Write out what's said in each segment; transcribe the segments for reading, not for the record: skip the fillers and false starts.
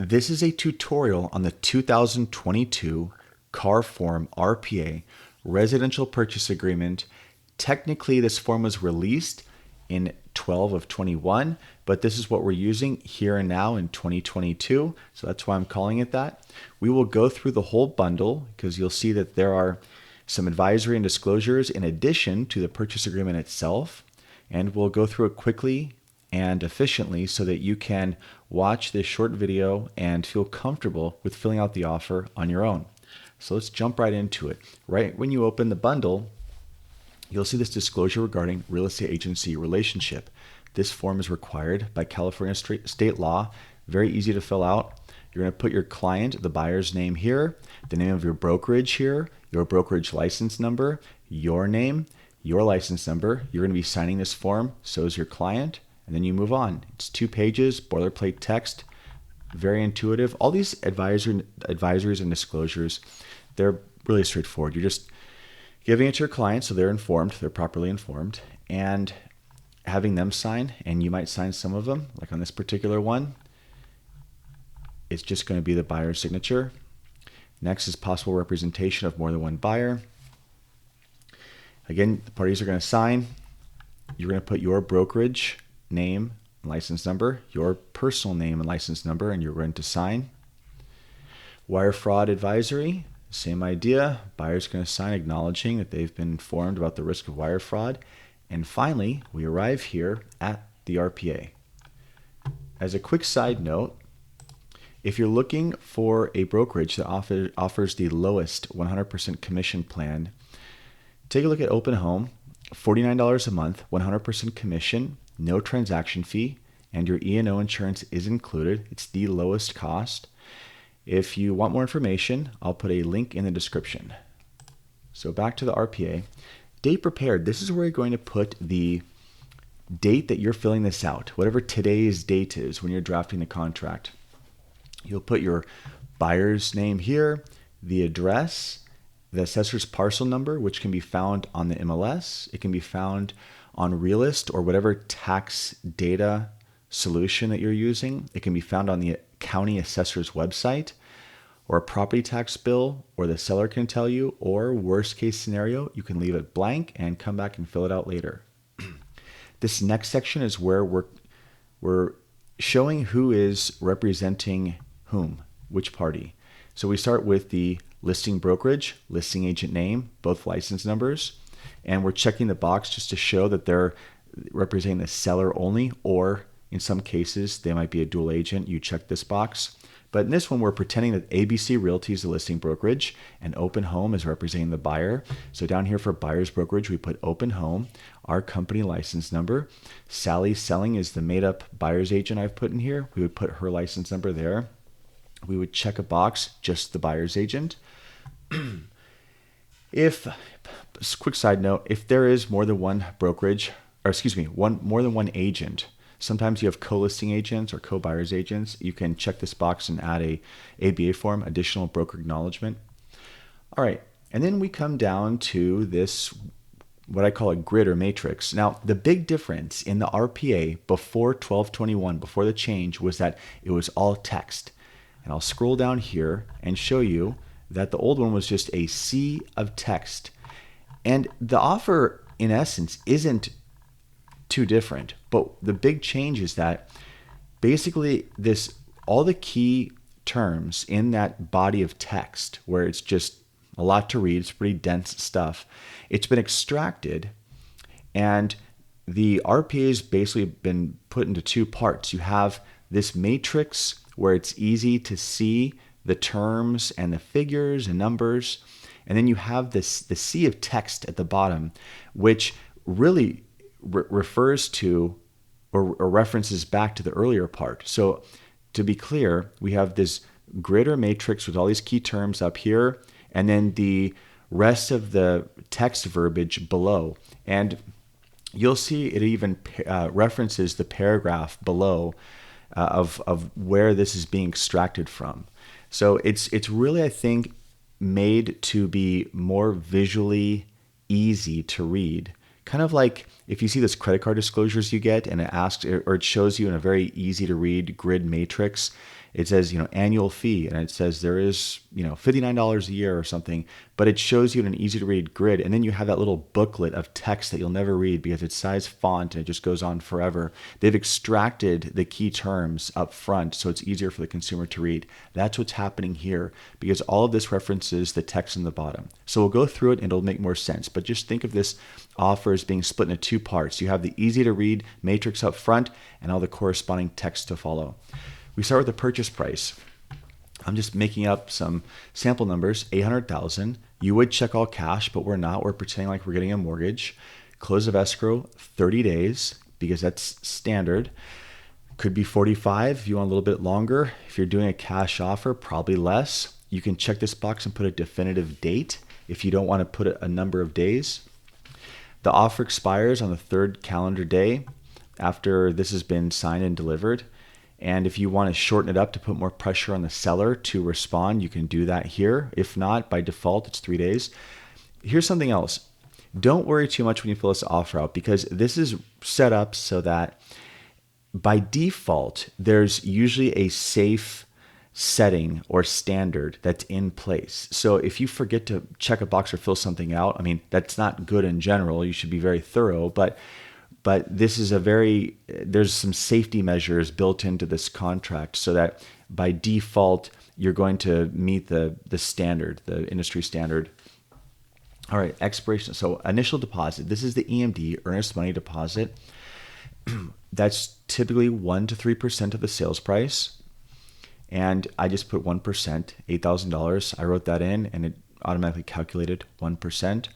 This is a tutorial on the 2022 car form RPA residential purchase agreement. Technically, this form was released in 12 of 21, but this is what we're using here and now in 2022. So that's why I'm calling it that. We will go through the whole bundle because you'll see that there are some advisory and disclosures in addition to the purchase agreement itself. And we'll go through it quickly and efficiently so that you can watch this short video and feel comfortable with filling out the offer on your own. So let's jump right into it. Right when you open the bundle, you'll see this disclosure regarding real estate agency relationship. This form is required by California state law. Very easy to fill out. You're going to put your client, the buyer's name here, the name of your brokerage here, your brokerage license number, your name, your license number. You're going to be signing this form, so is your client, and then you move on. It's 2 pages, boilerplate text, very intuitive. All these advisories and disclosures, they're really straightforward. You're just giving it to your client so they're informed, they're properly informed, and having them sign, and you might sign some of them, like on this particular one. It's just going to be the buyer's signature. Next is possible representation of more than one buyer. Again, the parties are going to sign. You're going to put your brokerage name and license number, your personal name and license number, and you're going to sign. Wire fraud advisory, same idea. Buyer's going to sign acknowledging that they've been informed about the risk of wire fraud. And finally, we arrive here at the RPA. As a quick side note, if you're looking for a brokerage that offers the lowest 100% commission plan, take a look at Open Home. $49 a month, 100% commission, no transaction fee, and your E&O insurance is included. It's the lowest cost. If you want more information, I'll put a link in the description. So back to the RPA. Date prepared. This is where you're going to put the date that you're filling this out, whatever today's date is when you're drafting the contract. You'll put your buyer's name here, the address, the assessor's parcel number, which can be found on the MLS. It can be found on Realist or whatever tax data solution that you're using. It can be found on the county assessor's website or a property tax bill, or the seller can tell you, or worst case scenario, you can leave it blank and come back and fill it out later. This next section is where we're showing who is representing whom, which party. So we start with the listing brokerage, listing agent name, both license numbers, and we're checking the box just to show that they're representing the seller only, or in some cases, they might be a dual agent. You check this box. But in this one, we're pretending that ABC Realty is the listing brokerage and Open Home is representing the buyer. So down here for buyer's brokerage, we put Open Home, our company license number. Sally Selling is the made-up buyer's agent I've put in here. We would put her license number there. We would check a box, just the buyer's agent. Quick side note, if there is more than one brokerage, more than one agent, sometimes you have co-listing agents or co-buyer's agents, you can check this box and add a ABA form, additional broker acknowledgement. All right, and then we come down to this, what I call a grid or matrix. Now, the big difference in the RPA before 1221, before the change, was that it was all text. And I'll scroll down here and show you that the old one was just a sea of text. And the offer, in essence, isn't too different. But the big change is that basically all the key terms in that body of text, where it's just a lot to read, it's pretty dense stuff, it's been extracted, and the RPA has basically been put into 2 parts. You have this matrix where it's easy to see the terms and the figures and numbers. And then you have the sea of text at the bottom, which really refers to or references back to the earlier part. So to be clear, we have this grid or matrix with all these key terms up here, and then the rest of the text verbiage below. And you'll see it even references the paragraph below of where this is being extracted from. So it's really, I think, made to be more visually easy to read. Kind of like if you see this credit card disclosures you get and it asks, or it shows you in a very easy to read grid matrix, it says, annual fee, and it says there is, $59 a year or something, but it shows you in an easy to read grid. And then you have that little booklet of text that you'll never read because it's size font and it just goes on forever. They've extracted the key terms up front so it's easier for the consumer to read. That's what's happening here because all of this references the text in the bottom. So we'll go through it and it'll make more sense. But just think of this offer as being split into two parts. You have the easy to read matrix up front and all the corresponding text to follow. We start with the purchase price. I'm just making up some sample numbers, $800,000. You would check all cash, but we're not. We're pretending like we're getting a mortgage. Close of escrow, 30 days, because that's standard. Could be 45 if you want a little bit longer. If you're doing a cash offer, probably less. You can check this box and put a definitive date if you don't want to put a number of days. The offer expires on the third calendar day after this has been signed and delivered. And if you want to shorten it up to put more pressure on the seller to respond, you can do that here. If not, by default, it's 3 days. Here's something else. Don't worry too much when you fill this offer out because this is set up so that by default, there's usually a safe setting or standard that's in place. So if you forget to check a box or fill something out, that's not good in general. You should be very thorough, but this is there's some safety measures built into this contract so that by default, you're going to meet the standard, the industry standard. All right, expiration. So initial deposit. This is the EMD, earnest money deposit. That's typically 1 to 3% of the sales price. And I just put 1%, $8,000. I wrote that in and it automatically calculated 1%.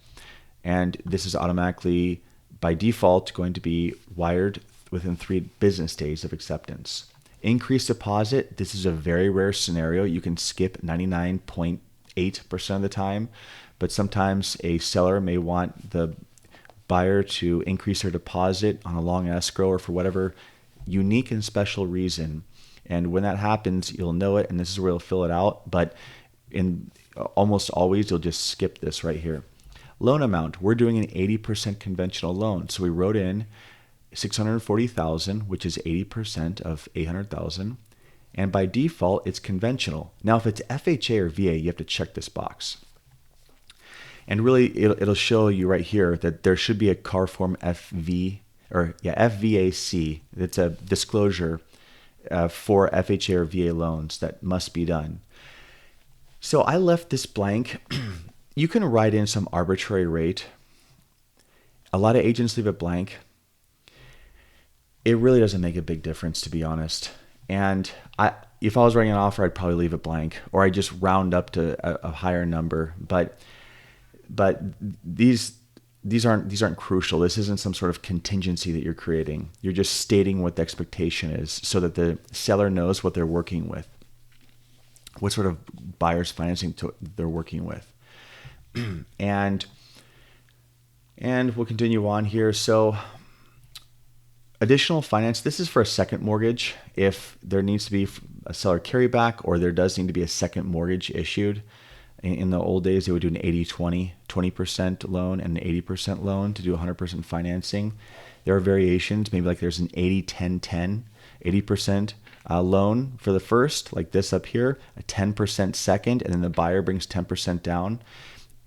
And this is automatically by default going to be wired within 3 business days of acceptance. Increased deposit, this is a very rare scenario. You can skip 99.8% of the time, but sometimes a seller may want the buyer to increase their deposit on a long escrow or for whatever unique and special reason. And when that happens, you'll know it, and this is where you'll fill it out. But in almost always, you'll just skip this right here. Loan amount, we're doing an 80% conventional loan. So we wrote in $640,000, which is 80% of $800,000. And by default, it's conventional. Now, if it's FHA or VA, you have to check this box. And really, it'll show you right here that there should be a CAR form FVAC. It's a disclosure for FHA or VA loans that must be done. So I left this blank. You can write in some arbitrary rate. A lot of agents leave it blank. It really doesn't make a big difference, to be honest. And if I was writing an offer, I'd probably leave it blank, or I'd just round up to a higher number. But these aren't crucial. This isn't some sort of contingency that you're creating. You're just stating what the expectation is so that the seller knows what they're working with, what sort of buyer's financing they're working with. And we'll continue on here. So additional finance, this is for a second mortgage. If there needs to be a seller carryback or there does need to be a second mortgage issued. In the old days, they would do an 80-20, 20% loan and an 80% loan to do 100% financing. There are variations. Maybe like there's an 80-10-10, 80% loan for the first, like this up here, a 10% second, and then the buyer brings 10% down.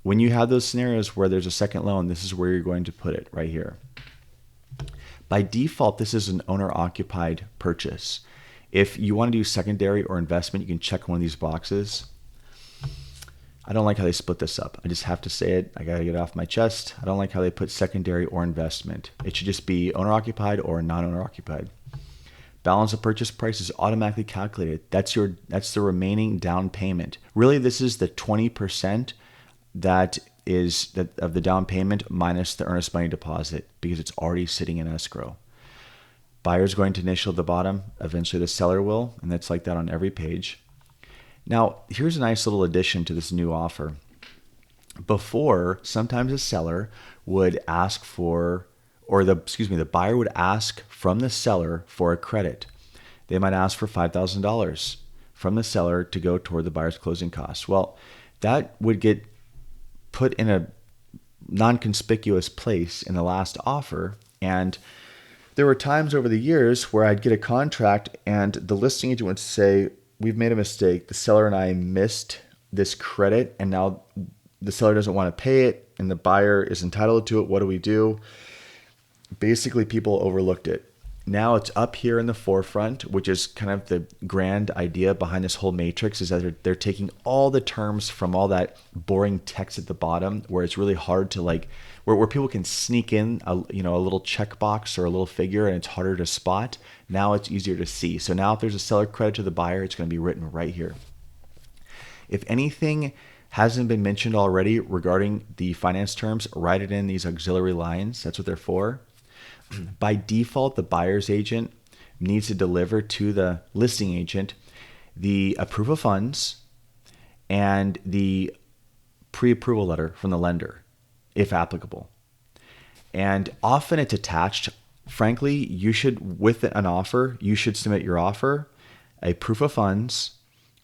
When you have those scenarios where there's a second loan, this is where you're going to put it right here. By default, this is an owner-occupied purchase. If you want to do secondary or investment, you can check one of these boxes. I don't like how they split this up. I just have to say it. I got to get it off my chest. I don't like how they put secondary or investment. It should just be owner-occupied or non-owner-occupied. Balance of purchase price is automatically calculated. That's the remaining down payment. Really, this is the 20% that of the down payment minus the earnest money deposit because it's already sitting in escrow. Buyer's going to initial at the bottom. Eventually, the seller will, and that's like that on every page. Now, here's a nice little addition to this new offer. Before, sometimes a seller would ask for, the buyer would ask from the seller for a credit. They might ask for $5,000 from the seller to go toward the buyer's closing costs. Well, that would get put in a non-conspicuous place in the last offer. And there were times over the years where I'd get a contract and the listing agent would say, we've made a mistake. The seller and I missed this credit, and now the seller doesn't want to pay it, and the buyer is entitled to it. What do we do? Basically, people overlooked it. Now it's up here in the forefront, which is kind of the grand idea behind this whole matrix, is that they're taking all the terms from all that boring text at the bottom, where it's really hard to where people can sneak in a little checkbox or a little figure, and it's harder to spot. Now it's easier to see. So now if there's a seller credit to the buyer, it's going to be written right here. If anything hasn't been mentioned already regarding the finance terms, write it in these auxiliary lines. That's what they're for. By default, the buyer's agent needs to deliver to the listing agent the proof of funds and the pre-approval letter from the lender, if applicable. And often it's attached. Frankly, you should, with an offer, you should submit your offer, a proof of funds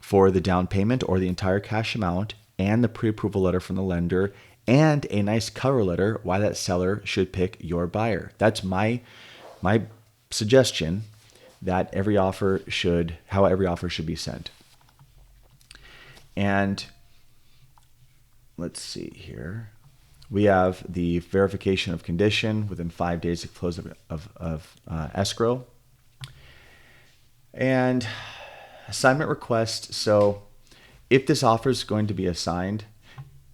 for the down payment or the entire cash amount, and the pre-approval letter from the lender, and a nice cover letter why that seller should pick your buyer. That's my suggestion that how every offer should be sent. And let's see here. We have the verification of condition within 5 days of close of escrow. And assignment request. So if this offer is going to be assigned,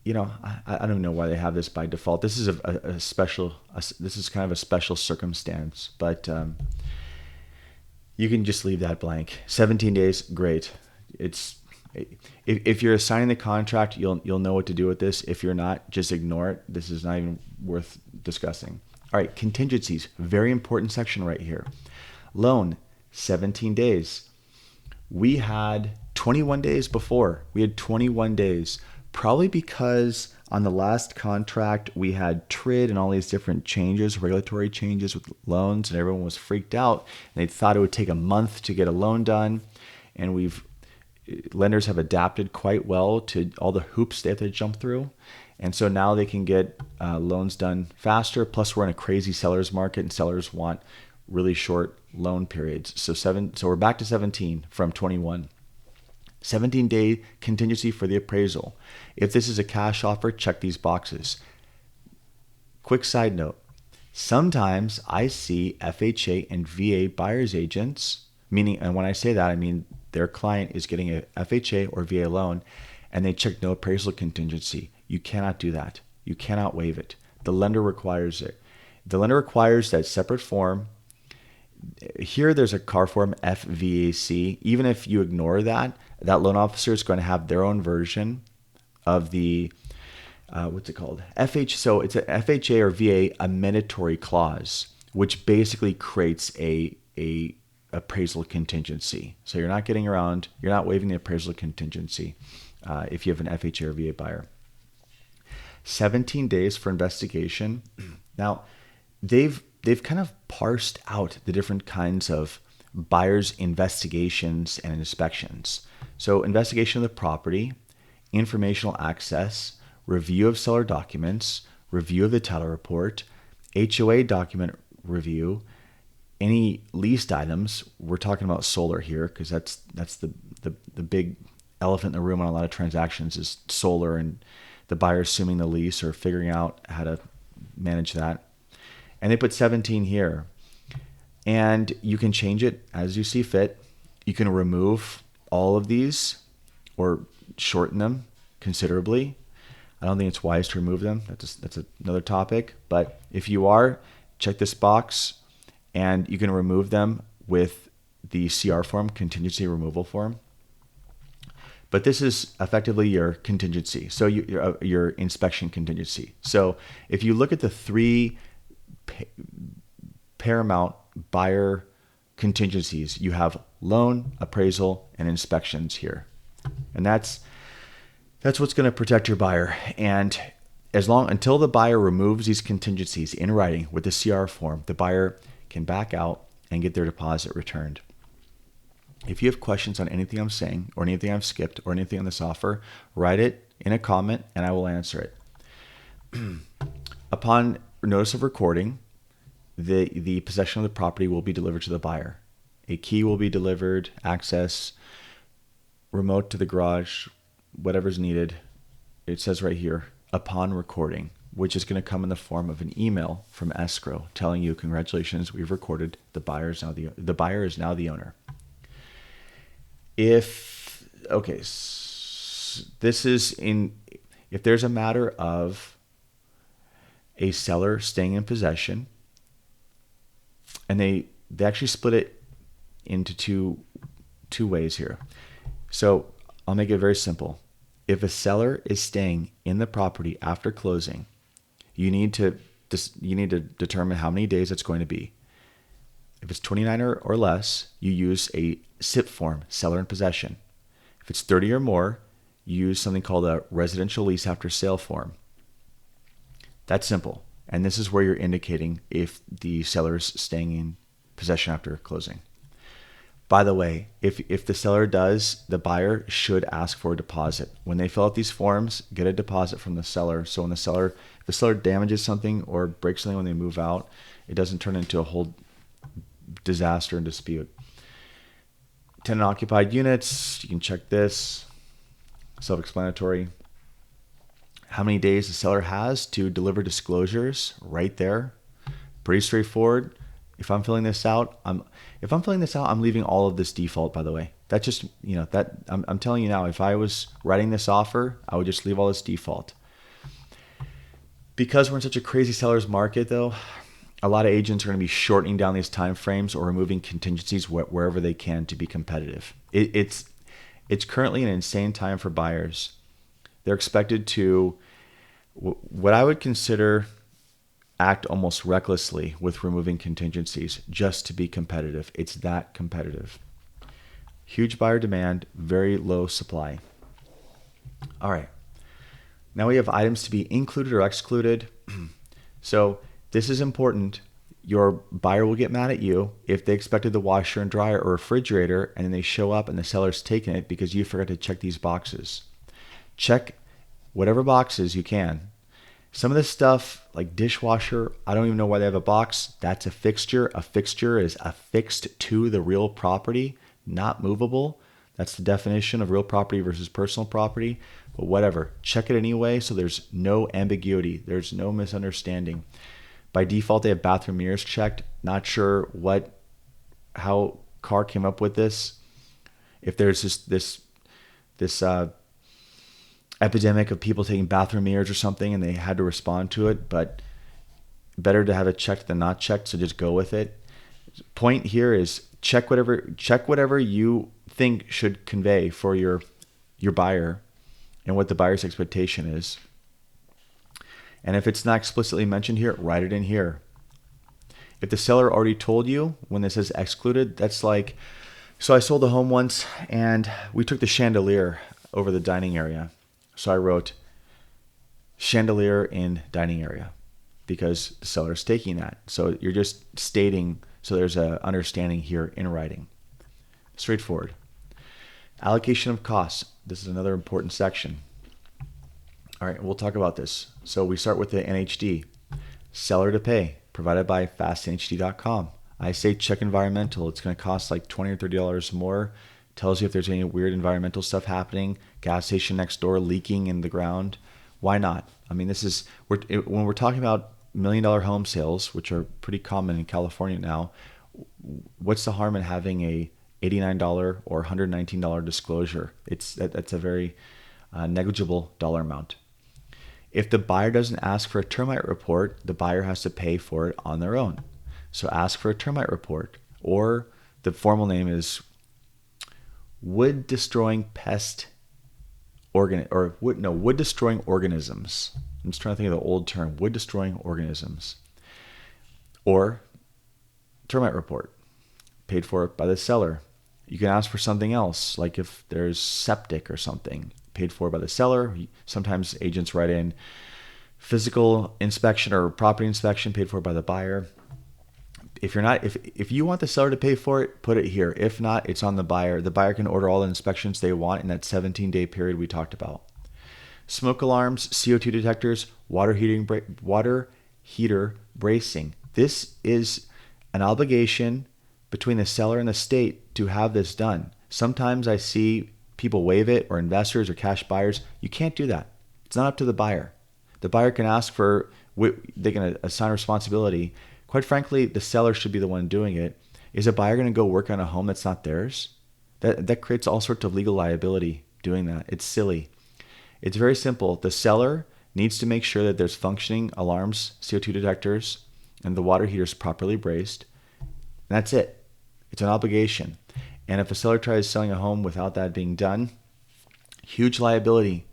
I don't know why they have this by default. This is this is kind of a special circumstance, but you can just leave that blank. 17 days, great. If you're assigning the contract, you'll know what to do with this. If you're not, just ignore it. This is not even worth discussing. All right, contingencies, very important section right here. Loan, 17 days. We had 21 days before. We had 21 days. Probably because on the last contract we had TRID and all these different changes, regulatory changes with loans, and everyone was freaked out. And they thought it would take a month to get a loan done. And lenders have adapted quite well to all the hoops they have to jump through. And so now they can get loans done faster. Plus we're in a crazy seller's market, and sellers want really short loan periods. So we're back to 17 from 21. 17-day contingency for the appraisal. If this is a cash offer, check these boxes. Quick side note. Sometimes I see FHA and VA buyer's agents, and when I say that, I mean their client is getting a FHA or VA loan, and they check no appraisal contingency. You cannot do that. You cannot waive it. The lender requires it. The lender requires that separate form. Here there's a CAR form FVAC. Even if you ignore that loan officer is going to have their own version of the what's it called? So it's a FHA or VA amendatory clause, which basically creates a appraisal contingency. So you're not waiving the appraisal contingency if you have an FHA or VA buyer. 17 days for investigation. Now, they've kind of parsed out the different kinds of buyers' investigations and inspections. So investigation of the property, informational access, review of seller documents, review of the title report, HOA document review, any leased items. We're talking about solar here because that's the big elephant in the room on a lot of transactions is solar and the buyer assuming the lease or figuring out how to manage that. And they put 17 here. And you can change it as you see fit. You can remove all of these or shorten them considerably. I don't think it's wise to remove them. That's another topic. But if you are, check this box and you can remove them with the CR form, contingency removal form. But this is effectively your contingency. So your inspection contingency. So if you look at the three paramount buyer contingencies, you have loan, appraisal, and inspections here. And that's what's going to protect your buyer. And until the buyer removes these contingencies in writing with the CR form, the buyer can back out and get their deposit returned. If you have questions on anything I'm saying or anything I've skipped or anything on this offer, write it in a comment and I will answer it. Upon notice of recording, the possession of the property will be delivered to the buyer. A key will be delivered, access, remote to the garage, whatever's needed. It says right here, upon recording, which is going to come in the form of an email from Escrow telling you, congratulations, we've recorded. The buyer is now the owner. If there's a matter of a seller staying in possession, and they actually split it into two ways here. So I'll make it very simple. If a seller is staying in the property after closing, you need to determine how many days it's going to be. If it's 29 or less, you use a SIP form, seller in possession. If it's 30 or more, you use something called a residential lease after sale form. That's simple. And this is where you're indicating if the seller is staying in possession after closing. By the way, if the seller does, the buyer should ask for a deposit. When they fill out these forms, get a deposit from the seller. So when if the seller damages something or breaks something when they move out, it doesn't turn into a whole disaster and dispute. Tenant occupied units, you can check this. Self-explanatory. How many days the seller has to deliver disclosures, right there. Pretty straightforward. If I'm filling this out, I'm leaving all of this default, by the way. That's just, I'm telling you now, if I was writing this offer, I would just leave all this default. Because we're in such a crazy seller's market, though, a lot of agents are going to be shortening down these time frames or removing contingencies wherever they can to be competitive. It's currently an insane time for buyers. They're expected to, what I would consider, act almost recklessly with removing contingencies just to be competitive. It's that competitive. Huge buyer demand, very low supply. All right. Now we have items to be included or excluded. So this is important. Your buyer will get mad at you if they expected the washer and dryer or refrigerator and then they show up and the seller's taken it because you forgot to check these boxes. Check whatever boxes you can. Some of this stuff, like dishwasher, I don't even know why they have a box. That's a fixture. A fixture is affixed to the real property, not movable. That's the definition of real property versus personal property. But whatever, check it anyway so there's no ambiguity. There's no misunderstanding. By default, they have bathroom mirrors checked. Not sure how CAR came up with this. If there's this epidemic of people taking bathroom mirrors or something and they had to respond to it, but better to have it checked than not checked, so just go with it. Point here is check whatever you think should convey for your buyer and what the buyer's expectation is. And if it's not explicitly mentioned here, write it in here. If the seller already told you when this says excluded, that's like, so I sold a home once and we took the chandelier over the dining area. So I wrote chandelier in dining area because the seller's taking that. So you're just stating, so there's a understanding here in writing. Straightforward. Allocation of costs. This is another important section. All right, we'll talk about this. So we start with the NHD. Seller to pay, provided by fastnhd.com. I say check environmental. It's going to cost like $20 or $30 more. Tells you if there's any weird environmental stuff happening. Gas station next door leaking in the ground. Why not? I mean, when we're talking about $1 million home sales, which are pretty common in California now, what's the harm in having a $89 or $119 disclosure? That's a very negligible dollar amount. If the buyer doesn't ask for a termite report, the buyer has to pay for it on their own. So ask for a termite report, or the formal name is wood destroying organisms. I'm just trying to think of the old term, wood destroying organisms. Or termite report, paid for by the seller. You can ask for something else, like if there's septic or something, paid for by the seller. Sometimes agents write in physical inspection or property inspection, paid for by the buyer. If you want the seller to pay for it, put it here. If not, it's on the buyer. The buyer can order all the inspections they want in that 17-day period we talked about. Smoke alarms, CO2 detectors, water heater bracing. This is an obligation between the seller and the state to have this done. Sometimes I see people waive it, or investors or cash buyers. You can't do that. It's not up to the buyer. The buyer can ask for, they can assign responsibility. Quite frankly, the seller should be the one doing it. Is a buyer going to go work on a home that's not theirs? That creates all sorts of legal liability doing that. It's silly. It's very simple. The seller needs to make sure that there's functioning alarms, CO2 detectors, and the water heater is properly braced. And that's it. It's an obligation. And if a seller tries selling a home without that being done, huge liability.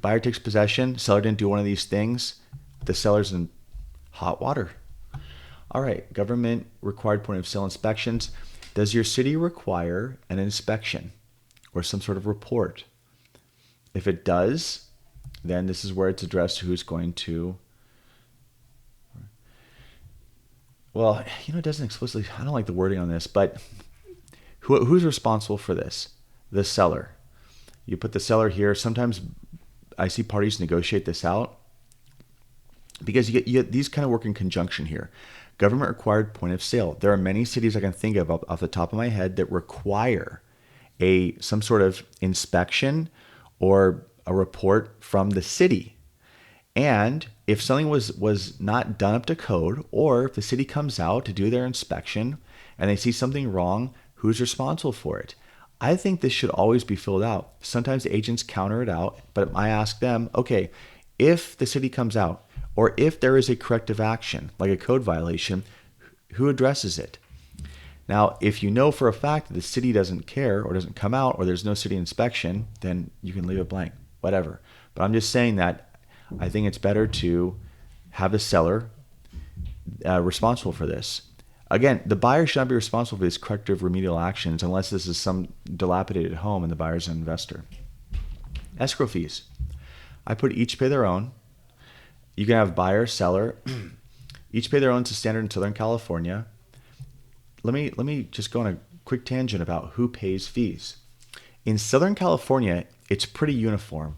Buyer takes possession, seller didn't do one of these things, the seller's in hot water. All right, government required point of sale inspections. Does your city require an inspection or some sort of report? If it does, then this is where it's addressed who's going to. Well, it doesn't explicitly, I don't like the wording on this, but who's responsible for this? The seller. You put the seller here. Sometimes I see parties negotiate this out because you get these kind of work in conjunction here. Government required point of sale. There are many cities I can think of off the top of my head that require some sort of inspection or a report from the city. And if something was not done up to code, or if the city comes out to do their inspection and they see something wrong, who's responsible for it? I think this should always be filled out. Sometimes agents counter it out, but I ask them, okay, if the city comes out, or if there is a corrective action, like a code violation, who addresses it? Now, if you know for a fact that the city doesn't care or doesn't come out, or there's no city inspection, then you can leave it blank, whatever. But I'm just saying that I think it's better to have the seller responsible for this. Again, the buyer should not be responsible for these corrective remedial actions unless this is some dilapidated home and the buyer's an investor. Escrow fees. I put each pay their own. You can have buyer, seller. Each pay their own. It's a standard in Southern California. Let me just go on a quick tangent about who pays fees. In Southern California, it's pretty uniform.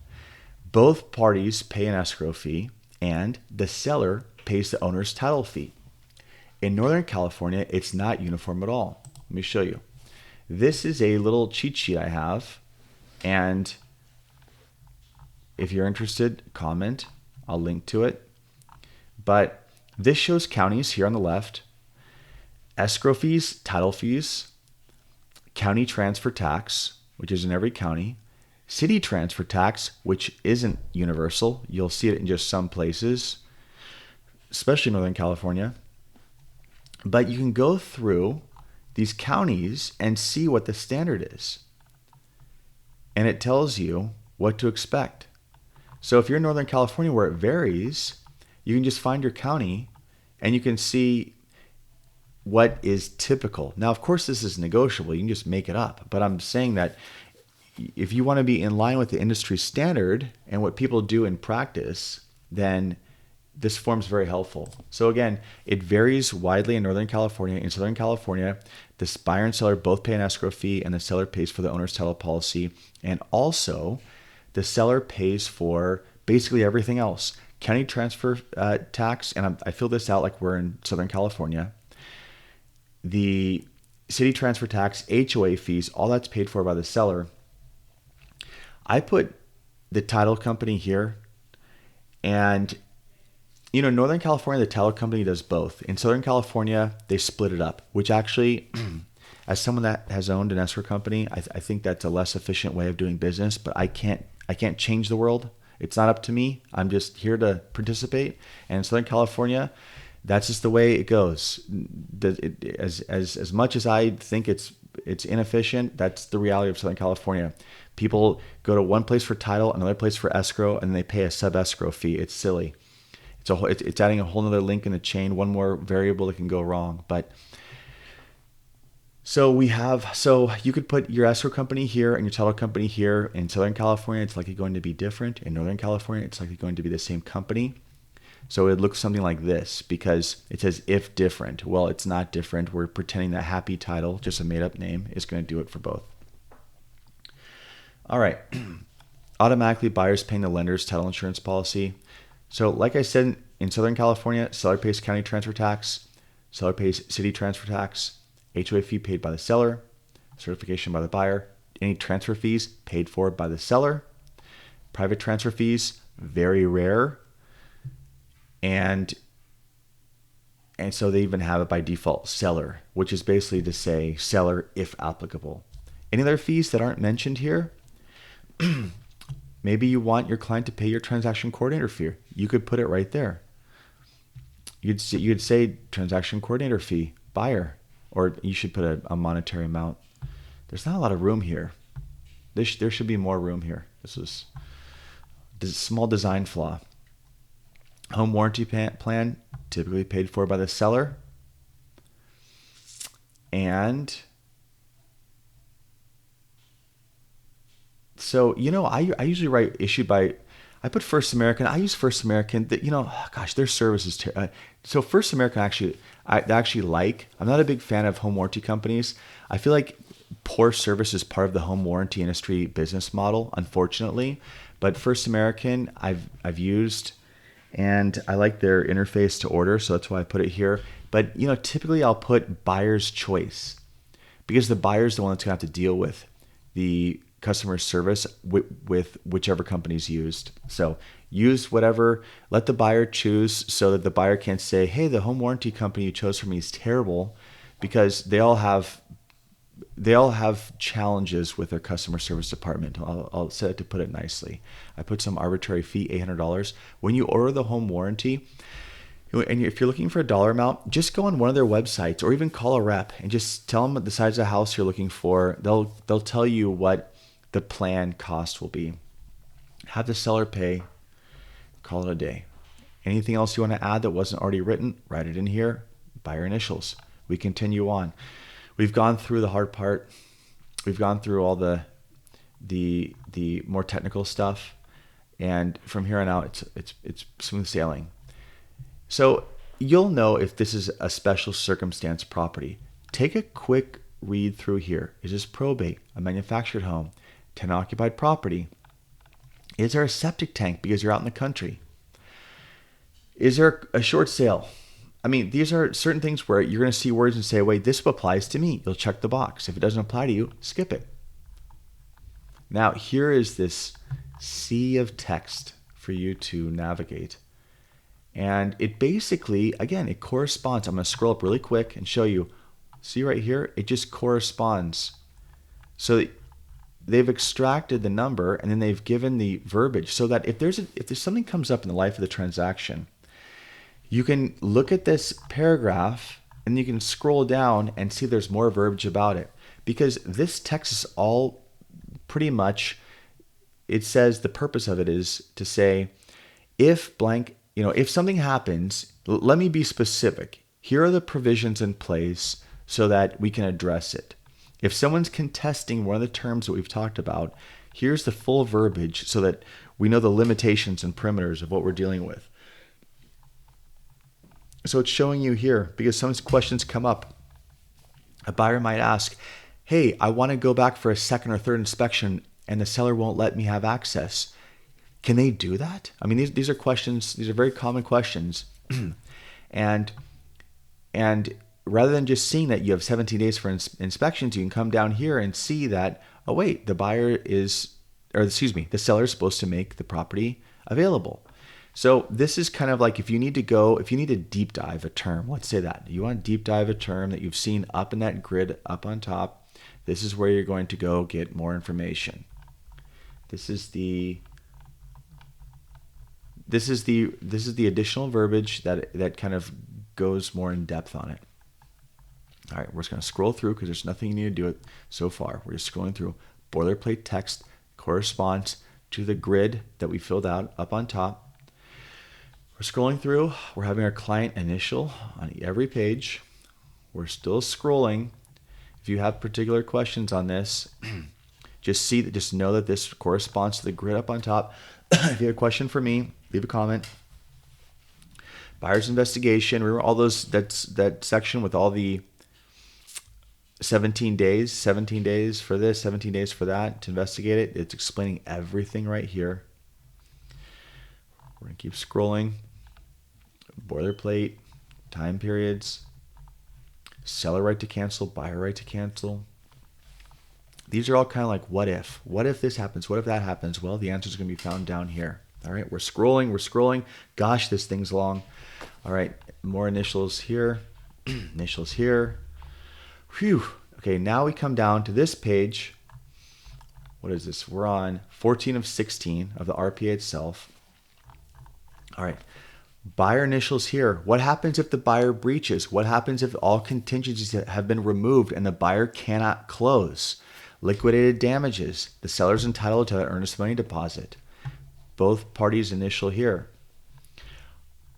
Both parties pay an escrow fee, and the seller pays the owner's title fee. In Northern California, it's not uniform at all. Let me show you. This is a little cheat sheet I have, and if you're interested, comment. I'll link to it. But this shows counties here on the left, escrow fees, title fees, county transfer tax, which is in every county, city transfer tax, which isn't universal. You'll see it in just some places, especially Northern California. But you can go through these counties and see what the standard is. And it tells you what to expect. So if you're in Northern California where it varies, you can just find your county and you can see what is typical. Now, of course, this is negotiable. You can just make it up. But I'm saying that if you want to be in line with the industry standard and what people do in practice, then this form is very helpful. So again, it varies widely in Northern California. In Southern California, the buyer and seller both pay an escrow fee, and the seller pays for the owner's title policy. And also, the seller pays for basically everything else. County transfer tax, and I fill this out like we're in Southern California. The city transfer tax, HOA fees, all that's paid for by the seller. I put the title company here, and Northern California, the title company does both. In Southern California, they split it up, which actually, as someone that has owned an escrow company, I think that's a less efficient way of doing business, but I can't change the world. It's not up to me. I'm just here to participate. And in Southern California, that's just the way it goes. As much as I think it's inefficient, that's the reality of Southern California. People go to one place for title, another place for escrow, and they pay a sub-escrow fee. It's silly. It's adding a whole other link in the chain, one more variable that can go wrong. But so you could put your escrow company here and your title company here. In Southern California, it's likely going to be different. In Northern California, it's likely going to be the same company. So it looks something like this because it says if different. Well, it's not different. We're pretending that Happy Title, just a made up name, is going to do it for both. All right. Automatically buyers paying the lender's title insurance policy. So like I said, in Southern California, seller pays county transfer tax, seller pays city transfer tax, HOA fee paid by the seller, certification by the buyer. Any transfer fees paid for by the seller. Private transfer fees, very rare. And so they even have it by default, seller, which is basically to say seller if applicable. Any other fees that aren't mentioned here? Maybe you want your client to pay your transaction coordinator fee. You could put it right there. You'd say transaction coordinator fee, buyer, or you should put a monetary amount. There's not a lot of room here. There should be more room here. This is a small design flaw. Home warranty plan, typically paid for by the seller. And so, I usually write issued by, I put First American. I use First American. Their service is so First American I actually like. I'm not a big fan of home warranty companies. I feel like poor service is part of the home warranty industry business model, unfortunately. But First American I've used, and I like their interface to order, so that's why I put it here. But typically I'll put buyer's choice, because the buyer's the one that's gonna have to deal with the customer service with whichever company's used. So use whatever, let the buyer choose, so that the buyer can't say, hey, the home warranty company you chose for me is terrible, because they all have challenges with their customer service department. I'll set it to put it nicely. I put some arbitrary fee, $800. When you order the home warranty, and if you're looking for a dollar amount, just go on one of their websites or even call a rep and just tell them the size of the house you're looking for. They'll tell you what the plan cost will be. Have the seller pay, call it a day. Anything else you want to add that wasn't already written, write it in here. Buyer initials. We continue on. We've gone through the hard part. We've gone through all the more technical stuff, and from here on out, it's smooth sailing. So you'll know if this is a special circumstance property. Take a quick read through here. Is this probate, a manufactured home, tenant occupied property? Is there a septic tank because you're out in the country? Is there a short sale? I mean, these are certain things where you're going to see words and say, wait, this applies to me. You'll check the box. If it doesn't apply to you, skip it. Now, here is this sea of text for you to navigate. And it basically, again, it corresponds. I'm going to scroll up really quick and show you. See right here? It just corresponds. So they've extracted the number, and then they've given the verbiage, so that if there's something comes up in the life of the transaction, you can look at this paragraph and you can scroll down and see there's more verbiage about it, because this text is all pretty much, it says the purpose of it is to say, if blank, if something happens, let me be specific. Here are the provisions in place so that we can address it. If someone's contesting one of the terms that we've talked about, here's the full verbiage so that we know the limitations and perimeters of what we're dealing with. So it's showing you here, because some questions come up. A buyer might ask, hey, I want to go back for a second or third inspection and the seller won't let me have access. Can they do that? I mean, these are questions, these are very common questions. and rather than just seeing that you have 17 days for inspections, you can come down here and see that, oh wait, the seller is supposed to make the property available. So this is kind of like if you need to deep dive a term, let's say that. You want to deep dive a term that you've seen up in that grid up on top. This is where you're going to go get more information. This is the additional verbiage that kind of goes more in depth on it. All right, we're just going to scroll through because there's nothing you need to do it so far. We're just scrolling through. Boilerplate text corresponds to the grid that we filled out up on top. We're scrolling through. We're having our client initial on every page. We're still scrolling. If you have particular questions on this, just know that this corresponds to the grid up on top. If you have a question for me, leave a comment. Buyer's investigation. Remember all those, that section with all the 17 days for this, 17 days for that to investigate it. It's explaining everything right here. We're going to keep scrolling. Boilerplate, time periods, seller right to cancel, buyer right to cancel. These are all kind of like what if. What if this happens? What if that happens? Well, the answer is going to be found down here. All right, we're scrolling. Gosh, this thing's long. All right, more initials here, initials here. Whew. Okay, now we come down to this page. What is this? We're on 14 of 16 of the RPA itself. All right, buyer initials here. What happens if the buyer breaches? What happens if all contingencies have been removed and the buyer cannot close? Liquidated damages. The seller's entitled to an earnest money deposit. Both parties initial here.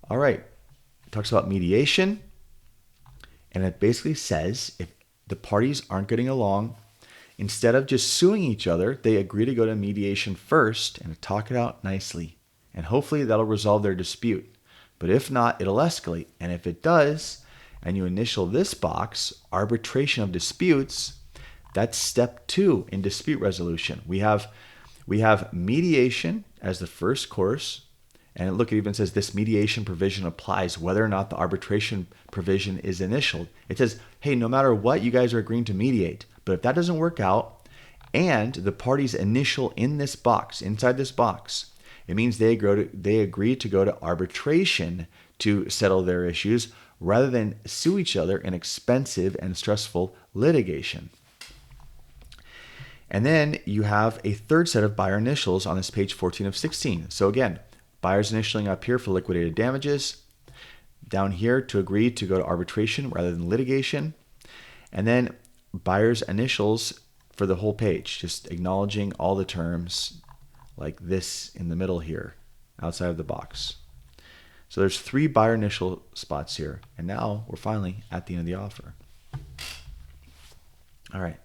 All right. It talks about mediation. And it basically says if the parties aren't getting along, instead of just suing each other, they agree to go to mediation first and talk it out nicely. And hopefully that'll resolve their dispute. But if not, it'll escalate. And if it does, and you initial this box, arbitration of disputes, that's step 2 in dispute resolution. We have mediation as the first course. And look, it even says this mediation provision applies whether or not the arbitration provision is initialed. It says, hey, no matter what, you guys are agreeing to mediate. But if that doesn't work out and the parties initial in this box, inside this box, it means they agree to go to arbitration to settle their issues rather than sue each other in expensive and stressful litigation. And then you have a third set of buyer initials on this page 14 of 16. So again, buyers initialing up here for liquidated damages, down here to agree to go to arbitration rather than litigation, and then buyers initials for the whole page, just acknowledging all the terms like this in the middle here, outside of the box. So there's 3 buyer initial spots here, and now we're finally at the end of the offer. All right.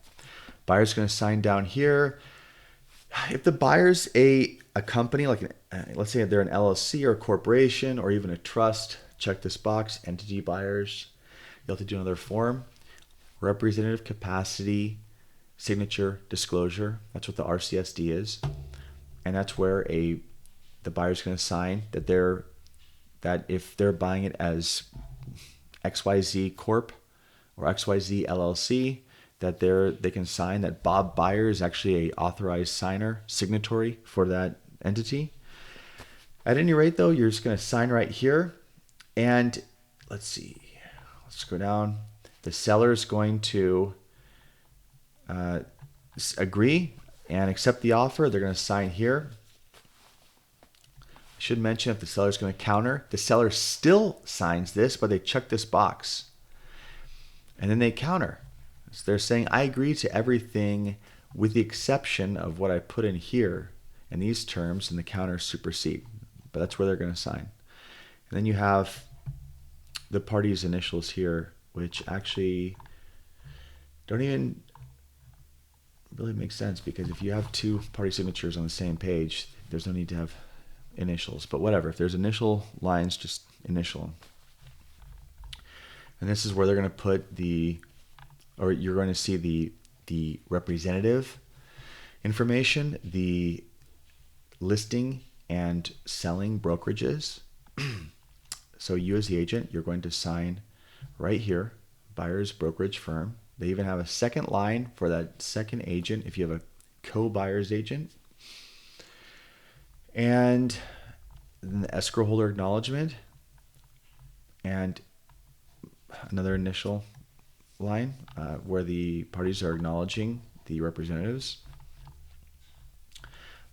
Buyer's going to sign down here. If the buyer's a company, like let's say they're an LLC or a corporation or even a trust, check this box, entity buyers. You'll have to do another form. Representative capacity, signature, disclosure. That's what the RCSD is. And that's where the buyer's going to sign that if they're buying it as XYZ Corp or XYZ LLC, that they can sign that Bob Buyer is actually a authorized signer, signatory for that entity. At any rate, though, you're just going to sign right here. And let's see. Let's go down. The seller is going to agree and accept the offer. They're going to sign here. I should mention if the seller is going to counter, the seller still signs this, but they check this box. And then they counter. So they're saying, I agree to everything with the exception of what I put in here and these terms, and the counter supersede. But that's where they're going to sign. And then you have the parties' initials here, which actually don't even really make sense, because if you have 2 party signatures on the same page, there's no need to have initials. But whatever, if there's initial lines, just initial them. And this is where they're going to put you're going to see the representative information, the listing and selling brokerages. So you as the agent, you're going to sign right here, buyer's brokerage firm. They even have a second line for that second agent if you have a co-buyer's agent. And then the escrow holder acknowledgement and another initial line where the parties are acknowledging the representatives.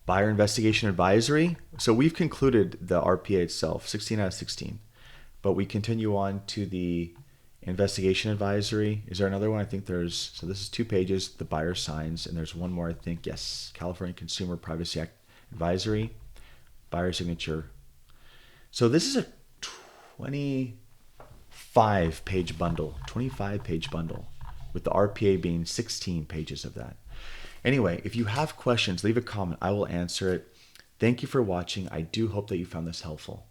Buyer investigation advisory. So we've concluded the RPA itself, 16 out of 16. But we continue on to the investigation advisory. Is there another one? I think so this is 2 pages, the buyer signs, and there's one more, I think. Yes, California Consumer Privacy Act advisory, buyer signature. So this is a 25-page bundle with the RPA being 16 pages of that. Anyway, if you have questions, leave a comment. I will answer it. Thank you for watching. I do hope that you found this helpful.